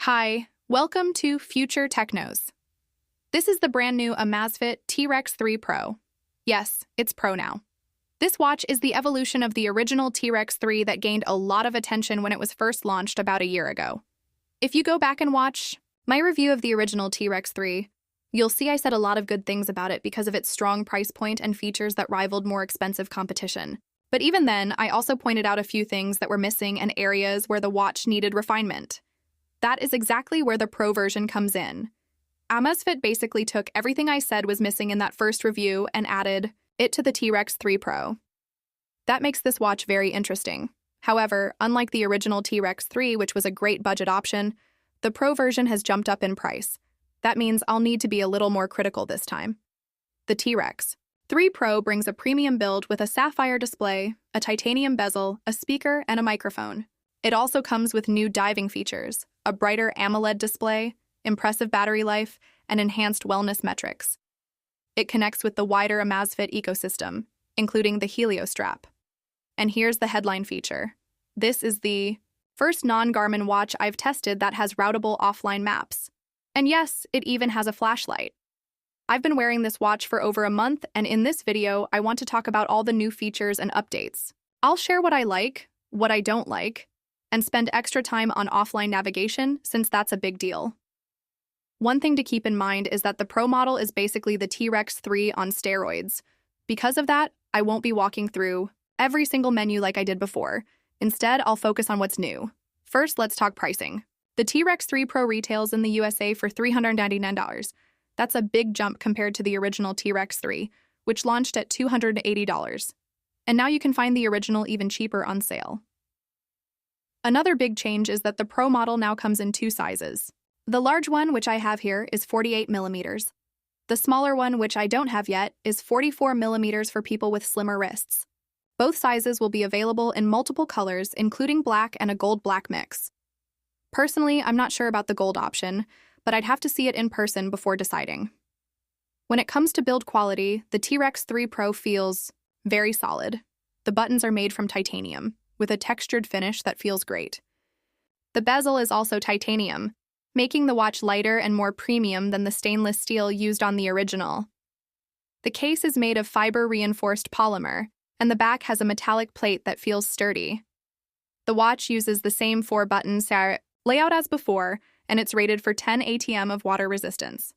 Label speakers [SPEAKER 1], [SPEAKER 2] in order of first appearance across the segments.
[SPEAKER 1] Hi, welcome to Future Technos. This is the brand new Amazfit T-REX 3 Pro. Yes, it's Pro now. This watch is the evolution of the original T-REX 3 that gained a lot of attention when it was first launched about a year ago. If you go back and watch my review of the original T-REX 3, you'll see I said a lot of good things about it because of its strong price point and features that rivaled more expensive competition. But even then, I also pointed out a few things that were missing and areas where the watch needed refinement. That is exactly where the Pro version comes in. Amazfit basically took everything I said was missing in that first review and added it to the T-REX 3 Pro. That makes this watch very interesting. However, unlike the original T-REX 3, which was a great budget option, the Pro version has jumped up in price. That means I'll need to be a little more critical this time. The T-REX 3 Pro brings a premium build with a sapphire display, a titanium bezel, a speaker, and a microphone. It also comes with new diving features, a brighter AMOLED display, impressive battery life, and enhanced wellness metrics. It connects with the wider Amazfit ecosystem, including the Helio strap. And here's the headline feature. This is the first non-Garmin watch I've tested that has routable offline maps. And yes, it even has a flashlight. I've been wearing this watch for over a month, and in this video, I want to talk about all the new features and updates. I'll share what I like, what I don't like, and spend extra time on offline navigation since that's a big deal. One thing to keep in mind is that the Pro model is basically the T-REX 3 on steroids. Because of that, I won't be walking through every single menu like I did before. Instead, I'll focus on what's new. First, let's talk pricing. The T-REX 3 Pro retails in the USA for $399. That's a big jump compared to the original T-REX 3, which launched at $280. And now you can find the original even cheaper on sale. Another big change is that the Pro model now comes in two sizes. The large one, which I have here, is 48 millimeters. The smaller one, which I don't have yet, is 44 millimeters for people with slimmer wrists. Both sizes will be available in multiple colors, including black and a gold-black mix. Personally, I'm not sure about the gold option, but I'd have to see it in person before deciding. When it comes to build quality, the T-REX 3 Pro feels very solid. The buttons are made from titanium, with a textured finish that feels great. The bezel is also titanium, making the watch lighter and more premium than the stainless steel used on the original. The case is made of fiber-reinforced polymer, and the back has a metallic plate that feels sturdy. The watch uses the same 4-button layout as before, and it's rated for 10 ATM of water resistance.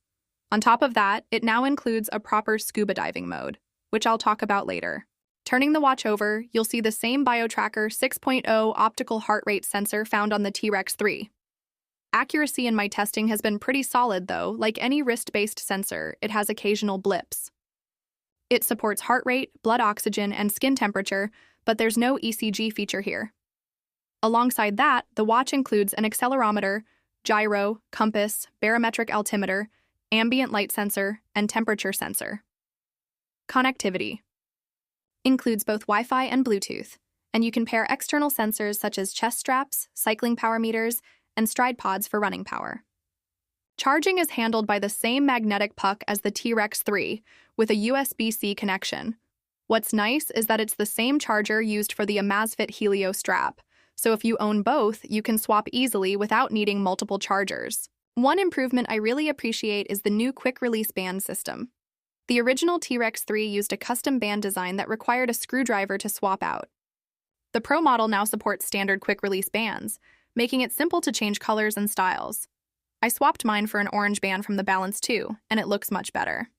[SPEAKER 1] On top of that, it now includes a proper scuba diving mode, which I'll talk about later. Turning the watch over, you'll see the same BioTracker 6.0 optical heart rate sensor found on the T-REX 3. Accuracy in my testing has been pretty solid though. Like any wrist-based sensor, it has occasional blips. It supports heart rate, blood oxygen, and skin temperature, but there's no ECG feature here. Alongside that, the watch includes an accelerometer, gyro, compass, barometric altimeter, ambient light sensor, and temperature sensor. Connectivity includes both Wi-Fi and Bluetooth, and you can pair external sensors such as chest straps, cycling power meters, and stride pods for running power. Charging is handled by the same magnetic puck as the T-REX 3, with a USB-C connection. What's nice is that it's the same charger used for the Amazfit Helio strap, so if you own both, you can swap easily without needing multiple chargers. One improvement I really appreciate is the new quick-release band system. The original T-REX 3 used a custom band design that required a screwdriver to swap out. The Pro model now supports standard quick-release bands, making it simple to change colors and styles. I swapped mine for an orange band from the Balance 2, and it looks much better.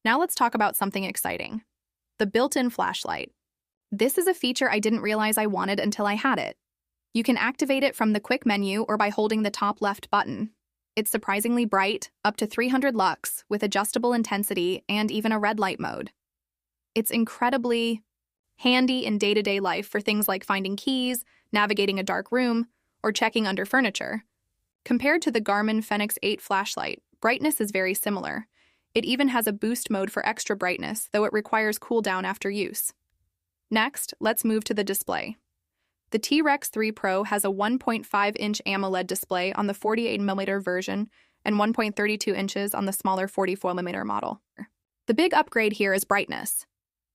[SPEAKER 1] Now let's talk about something exciting. The built-in flashlight. This is a feature I didn't realize I wanted until I had it. You can activate it from the quick menu or by holding the top left button. It's surprisingly bright, up to 300 lux, with adjustable intensity and even a red light mode. It's incredibly handy in day-to-day life for things like finding keys, navigating a dark room, or checking under furniture. Compared to the Garmin Fenix 8 flashlight, brightness is very similar. It even has a boost mode for extra brightness, though it requires cool down after use. Next, let's move to the display. The T-REX 3 Pro has a 1.5-inch AMOLED display on the 48mm version and 1.32 inches on the smaller 44mm model. The big upgrade here is brightness.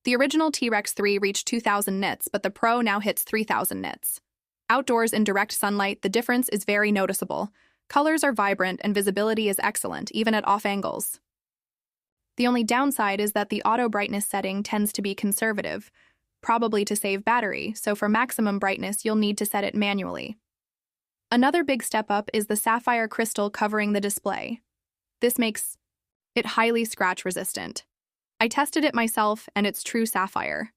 [SPEAKER 1] The original T-REX 3 reached 2,000 nits, but the Pro now hits 3,000 nits. Outdoors in direct sunlight, the difference is very noticeable. Colors are vibrant and visibility is excellent, even at off angles. The only downside is that the auto brightness setting tends to be conservative, probably to save battery, so for maximum brightness you'll need to set it manually. Another big step up is the sapphire crystal covering the display. This makes it highly scratch-resistant. I tested it myself, and it's true sapphire.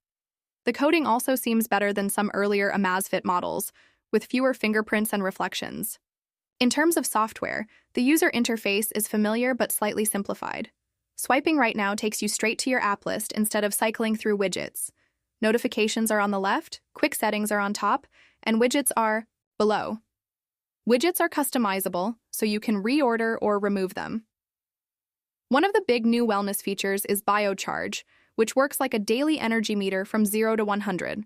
[SPEAKER 1] The coating also seems better than some earlier Amazfit models, with fewer fingerprints and reflections. In terms of software, the user interface is familiar but slightly simplified. Swiping right now takes you straight to your app list instead of cycling through widgets. Notifications are on the left, quick settings are on top, and widgets are below. Widgets are customizable, so you can reorder or remove them. One of the big new wellness features is BioCharge, which works like a daily energy meter from 0 to 100.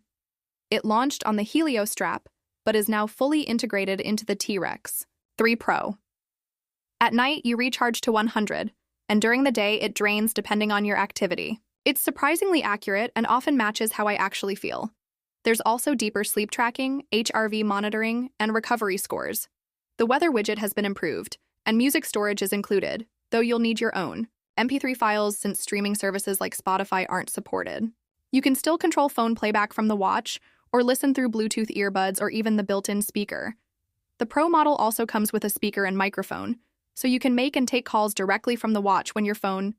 [SPEAKER 1] It launched on the Helio strap, but is now fully integrated into the T-REX 3 Pro. At night, you recharge to 100, and during the day, it drains depending on your activity. It's surprisingly accurate and often matches how I actually feel. There's also deeper sleep tracking, HRV monitoring, and recovery scores. The weather widget has been improved, and music storage is included, though you'll need your own MP3 files since streaming services like Spotify aren't supported. You can still control phone playback from the watch, or listen through Bluetooth earbuds or even the built-in speaker. The Pro model also comes with a speaker and microphone, so you can make and take calls directly from the watch when your phone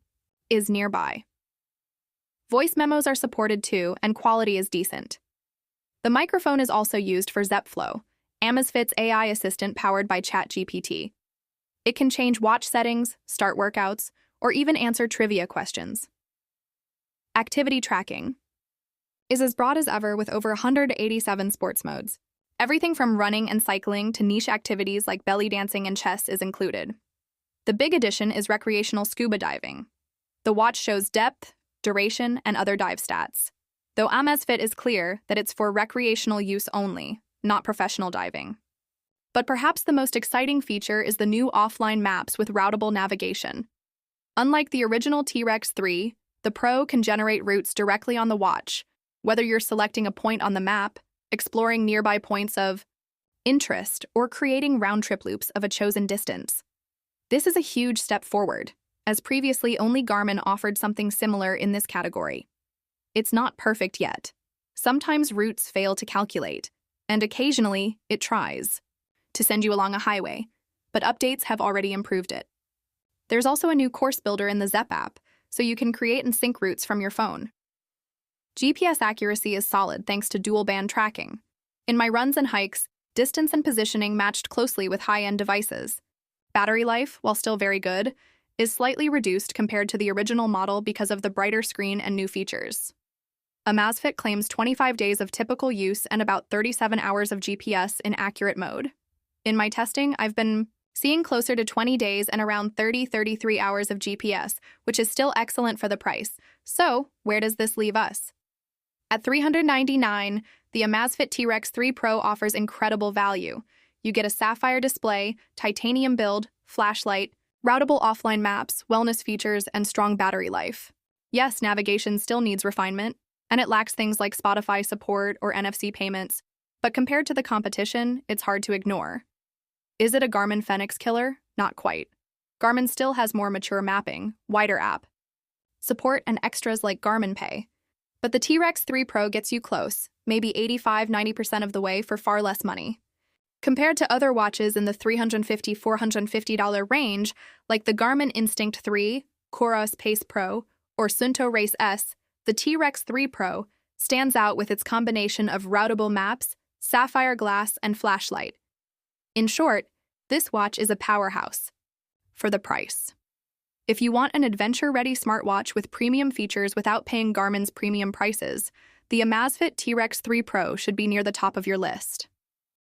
[SPEAKER 1] is nearby. Voice memos are supported too, and quality is decent. The microphone is also used for ZepFlow, Amazfit's AI assistant powered by ChatGPT. It can change watch settings, start workouts, or even answer trivia questions. Activity tracking is as broad as ever with over 187 sports modes. Everything from running and cycling to niche activities like belly dancing and chess is included. The big addition is recreational scuba diving. The watch shows depth, duration, and other dive stats, though Amazfit is clear that it's for recreational use only, not professional diving. But perhaps the most exciting feature is the new offline maps with routable navigation. Unlike the original T-REX 3, the Pro can generate routes directly on the watch, whether you're selecting a point on the map, exploring nearby points of interest, or creating round-trip loops of a chosen distance. This is a huge step forward, as previously only Garmin offered something similar in this category. It's not perfect yet. Sometimes routes fail to calculate, and occasionally it tries to send you along a highway, but updates have already improved it. There's also a new course builder in the Zep app, so you can create and sync routes from your phone. GPS accuracy is solid thanks to dual-band tracking. In my runs and hikes, distance and positioning matched closely with high-end devices. Battery life, while still very good, is slightly reduced compared to the original model because of the brighter screen and new features. Amazfit claims 25 days of typical use and about 37 hours of GPS in accurate mode. In my testing, I've been seeing closer to 20 days and around 33 hours of GPS, which is still excellent for the price. So, where does this leave us? At $399, the Amazfit T-REX 3 Pro offers incredible value. You get a sapphire display, titanium build, flashlight, routable offline maps, wellness features, and strong battery life. Yes, navigation still needs refinement, and it lacks things like Spotify support or NFC payments, but compared to the competition, it's hard to ignore. Is it a Garmin Fenix killer? Not quite. Garmin still has more mature mapping, wider app support, and extras like Garmin Pay. But the T-REX 3 Pro gets you close, maybe 85–90% of the way for far less money. Compared to other watches in the $350–450 range, like the Garmin Instinct 3, Coros Pace Pro, or Sunto Race S, the T-REX 3 Pro stands out with its combination of routable maps, sapphire glass, and flashlight. In short, this watch is a powerhouse for the price. If you want an adventure-ready smartwatch with premium features without paying Garmin's premium prices, the Amazfit T-REX 3 Pro should be near the top of your list.